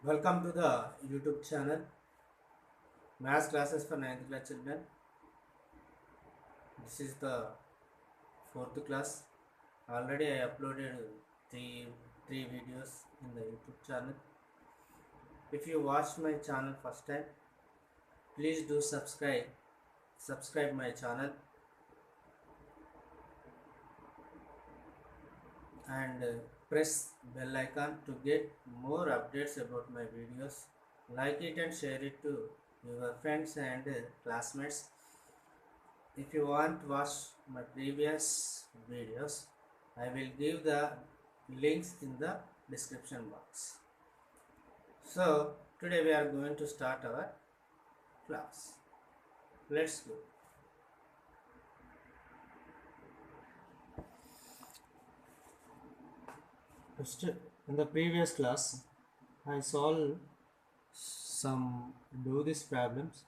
Welcome to the YouTube channel Maths Classes for 9th class children. This is the 4th class. Already I uploaded three videos in the YouTube channel. If you watched my channel first time, please do subscribe my channel and press bell icon to get more updates about my videos. Like it and share it to your friends and classmates. If you want to watch my previous videos, I will give the links in the description box. So today we are going to start our class. Let's go. First, in the previous class, I solved some do this problems.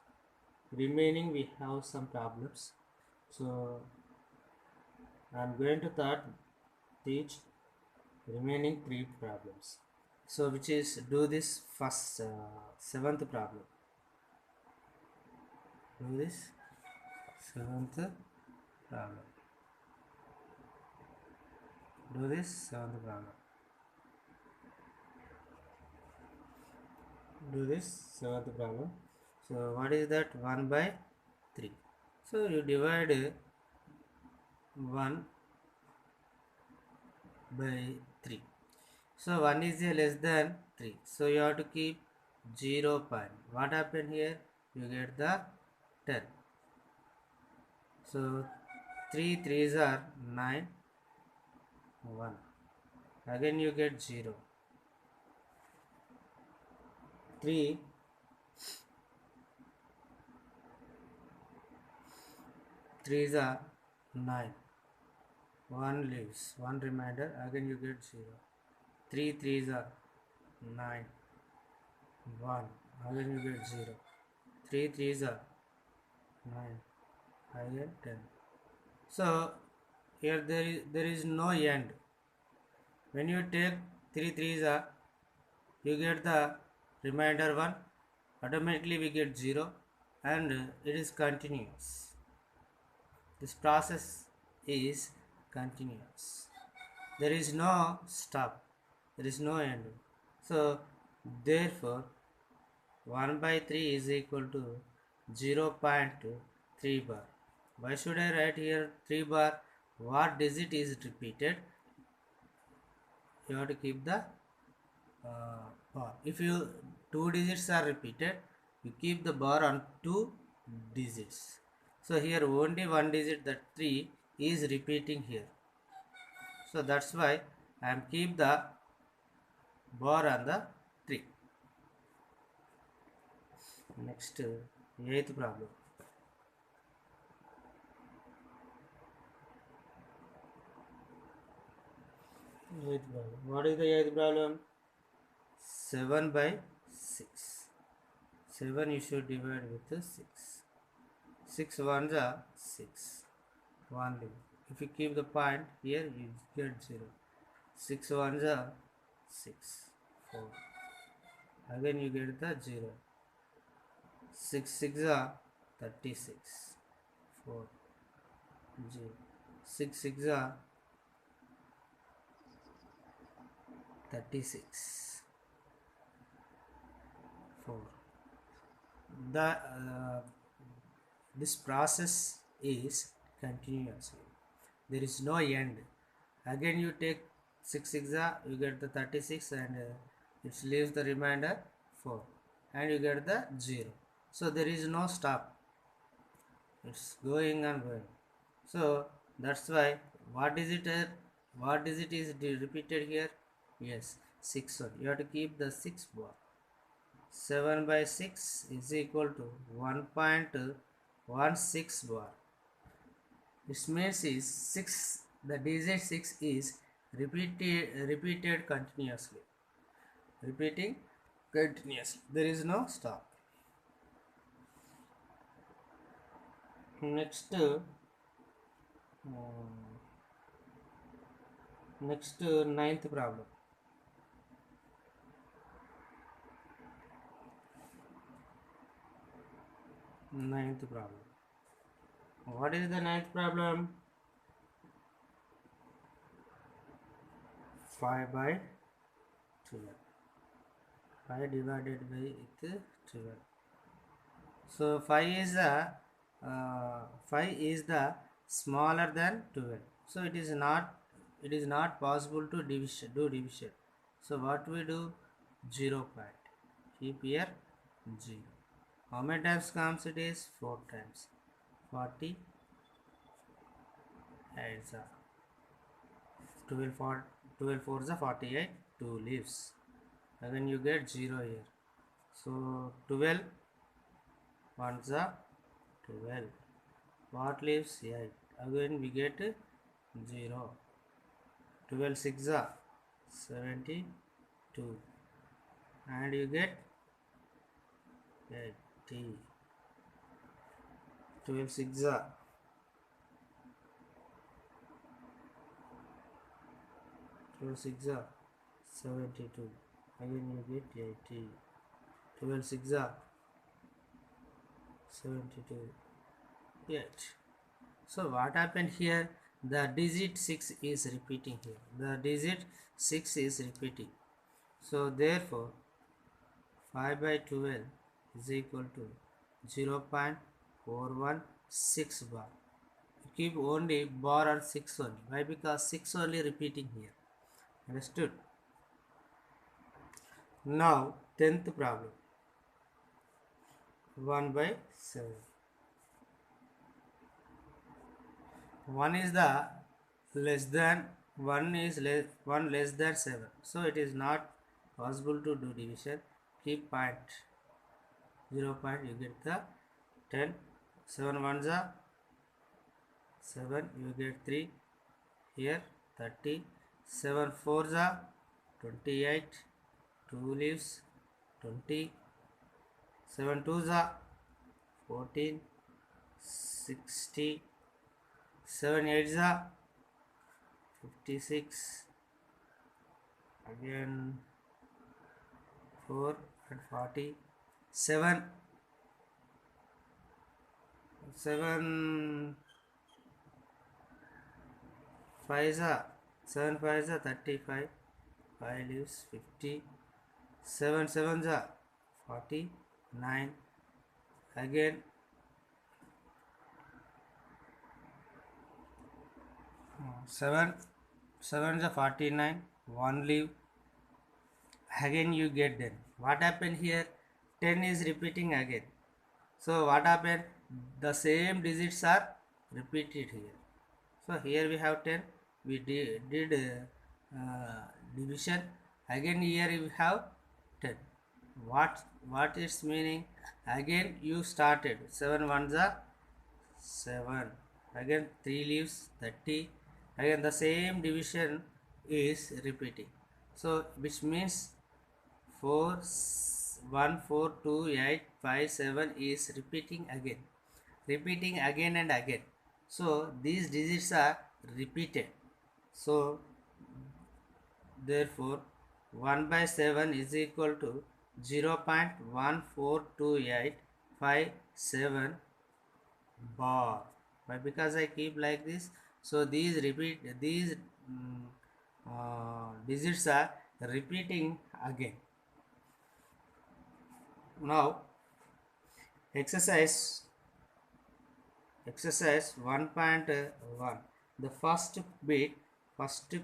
Remaining we have some problems. So I am going to teach remaining three problems. So which is do this first seventh problem. Do this seventh problem. Do this seventh problem. Do this seventh problem. So what is that? 1 by 3. So you divide 1 by 3. So 1 is a less than 3. So you have to keep 0 point. What happened here? You get the 10. So 3 3s are 9, 1. Again you get 0. 3 3s are 9. 1 leaves. 1 remainder. Again you get 0. 3 3s are 9. 1. Again you get 0. 3 3s are 9. Again 10. So here there is no end. When you take 3 3s are, you get the remainder 1. Automatically we get 0 and it is continuous. This process is continuous. There is no stop. There is no end. So therefore 1 by 3 is equal to 0.3 bar. Why should I write here 3 bar? What digit is repeated? You have to keep the bar. If you 2 digits are repeated, you keep the bar on 2 digits. So here only 1 digit, that 3 is repeating here. So that's why I am keep the bar on the 3. Next, 8th problem. Eighth problem. What is the 8th problem? 7 by 6. 7 you should divide with 6. 6 ones are 6. 1 leave. If you keep the point here, you get 0. 6 ones are 6. 4. Again you get the 0. 6 6 are 36. 4. 0. 6 6 are 36. 4. This process is continuously. There is no end. Again you take 6 6 you get the 36 and it leaves the remainder 4 and you get the 0. So there is no stop. It's going and going. So that's why what is it is repeated here? Yes, 6 1. You have to keep the 6 bar. 7 by 6 is equal to 1.16 bar. This means is 6, the digit 6 is repeated continuously. Repeating continuously. There is no stop. Next, ninth problem. Ninth problem. What is the ninth problem? 5 by 12. 5 divided by 12. So 5 is the smaller than 12. So it is not possible to do division. So what we do? 0 point. Keep here 0. How many times comes it is? 4 times. 40 is 12 for 12 4 is 48. 2 leaves. Again you get 0 here. So 12 1 is 12. What leaves? 8. Again we get 0. 12 6 is 72. And you get 80. 12 6 is 12 6 is 72. Again you get 80. 12 6 is 72. 8. So what happened here? The digit 6 is repeating here. The digit 6 is repeating. So therefore 5 by 12 is equal to 0.416 bar. Keep only bar or 6 only. Why? Because 6 only repeating here. Understood? Now 10th problem. 1 by 7. 1 is the less than 1 is 1 less than 7. So it is not possible to do division. Keep point 0 point, you get the 10. 7 1s are 7, you get 3 here. 30. 7 4s are 28. 2 leaves 20. 7 2s are 14. 60. 7 8s are 56. Again 4 and 40. 7 5s are 7 5s are 35. 5 leaves 50. 7 7s are 49. Again 7 7s are 49. 1 leave. Again you get 10. What happened here? 10 is repeating again. So what happened? The same digits are repeated here. So here we have 10. We did division. Again here we have 10. What its meaning? Again you started. 7 1s are 7. Again 3 leaves 30. Again the same division is repeating. So which means 4 1 4 2 8 5 7 is repeating again and again. So these digits are repeated. So therefore 1 by 7 is equal to 0.14285 bar. Why? Because I keep like this. So these digits are repeating again. Now exercise 1.1. The first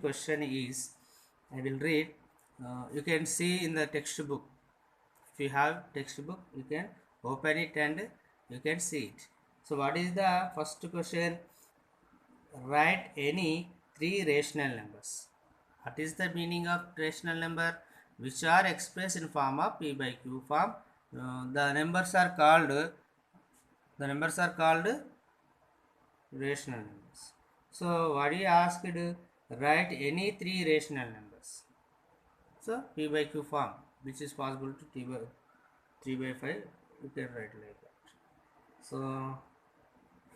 question is, I will read. You can see in the textbook. If you have textbook, you can open it and you can see it. So what is the first question? Write any 3 rational numbers. What is the meaning of rational number? Which are expressed in form of P by Q form. The numbers are called rational numbers. So what he asked, write any 3 rational numbers. So P by Q form, which is possible to 3 by 5, you can write like that. So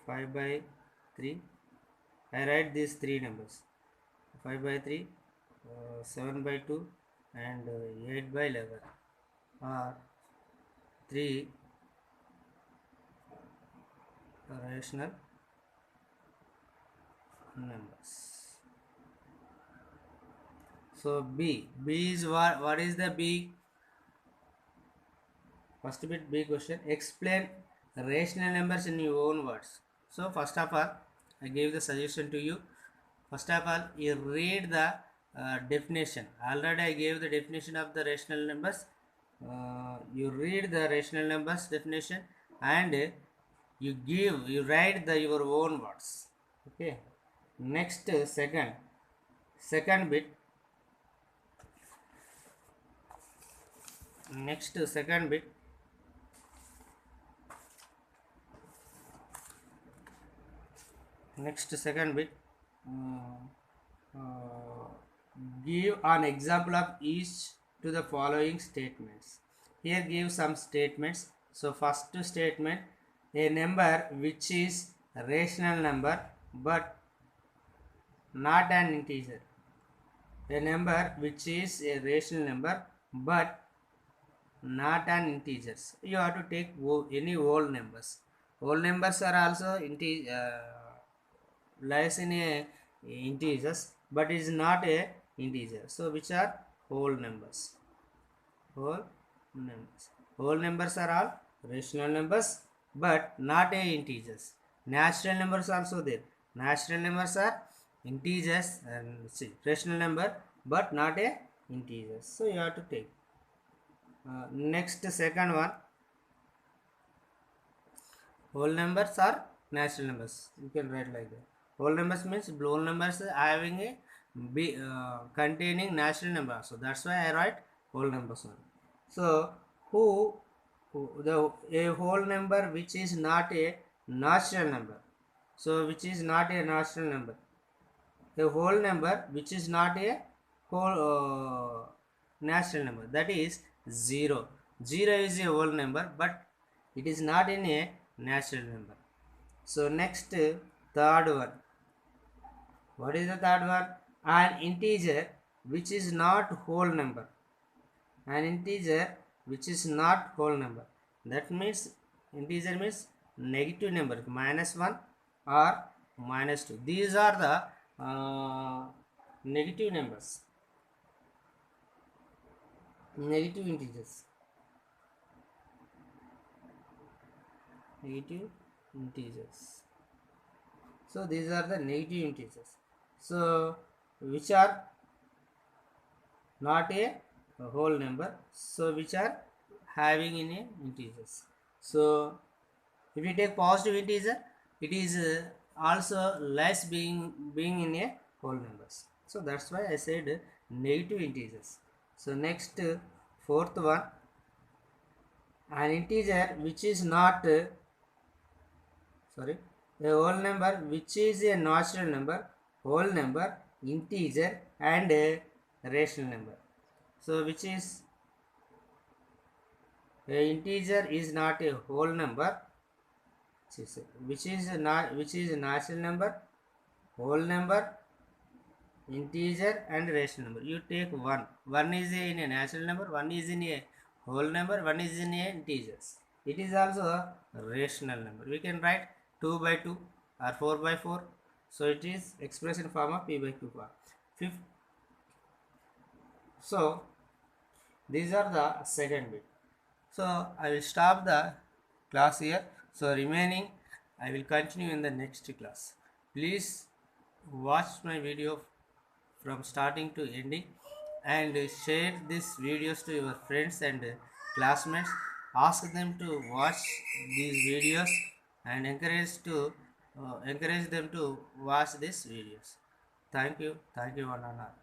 5 by 3, I write these 3 numbers. 5 by 3, 7 by 2 and 8 by 11, or 3 rational numbers. So B is what is the B? First bit B question. Explain rational numbers in your own words. So first of all, I gave the suggestion to you. First of all, you read the definition. Already I gave the definition of the rational numbers. You read the rational numbers definition and you write your own words. Okay. Next second bit. Next second bit. Give an example of each to the following statements. Here give some statements. So first statement, a number which is a rational number but not an integer. A number which is a rational number but not an integer. You have to take any whole numbers. Whole numbers are also lies in a integers but is not a integer. So which are whole numbers? Whole numbers are all rational numbers but not a integers. Natural numbers also there. Natural numbers are integers and rational number but not a integers. So you have to take. Next second one, whole numbers are natural numbers. You can write like that. Whole numbers means whole numbers having a containing natural number. So that's why I write whole numbers only. So a whole number which is not a natural number. So which is not a natural number. A whole number which is not a whole natural number, that is 0. 0 is a whole number but it is not in a natural number. So next third one. What is the third one? An integer which is not whole number. An integer which is not whole number. That means integer means negative number, -1 or -2. These are the negative numbers, negative integers. So these are the negative integers. So which are not a whole number. So which are having in a integers. So if you take positive integer, it is also less being in a whole numbers. So that's why I said negative integers. So next fourth one, an integer which is not a whole number which is a natural number, whole number, integer and a rational number. So which is a integer is not a whole number, which is a natural number, whole number, integer and rational number. You take one is in a natural number, one is in a whole number, one is in a integers. It is also a rational number. We can write 2 by 2 or 4 by 4. So it is expression form of p by q form. Fifth. So these are the second bit. So I will stop the class here. So remaining I will continue in the next class. Please watch my video from starting to ending and share these videos to your friends and classmates. Ask them to watch these videos and encourage them to watch these videos. Thank you one and all.